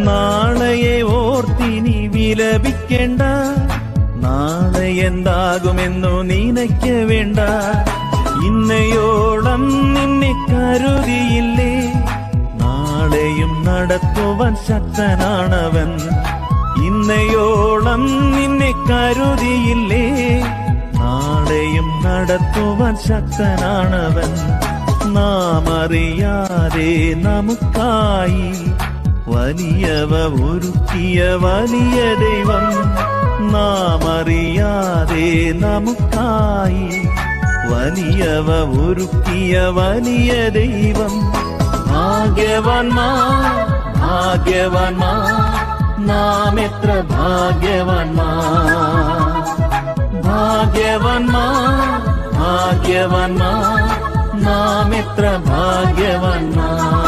നാളെയെ ഓർത്തിനി വിലപിക്കേണ്ട, നാളെ എന്താകുമെന്നു നിനയ്ക്ക വേണ്ട. ഇന്നയോളം നിന്നെ കരുതിയില്ലേ, നാളെയും നടത്തുവാൻ ശക്തനാണവൻ. ഇന്നയോളം നിന്നെ കരുതിയില്ലേ, നാളെയും നടത്തുവാൻ ശക്തനാണവൻ. നാം അറിയാതെ നമുക്കായി വലിയവ ഒരുക്കിയ വലിയ ദൈവം, നാം അറിയാതെ നമുക്കായി വലിയവ ഒരുക്കിയ വലിയ ദൈവം. ഭാഗ്യവാന്മാർ ഭാഗ്യവാന്മാർ, നാം എത്ര ഭാഗ്യവാന്മാർ. ഭാഗ്യവാന്മാർ ഭാഗ്യവാന്മാർ, നാം എത്ര ഭാഗ്യവാന്മാർ.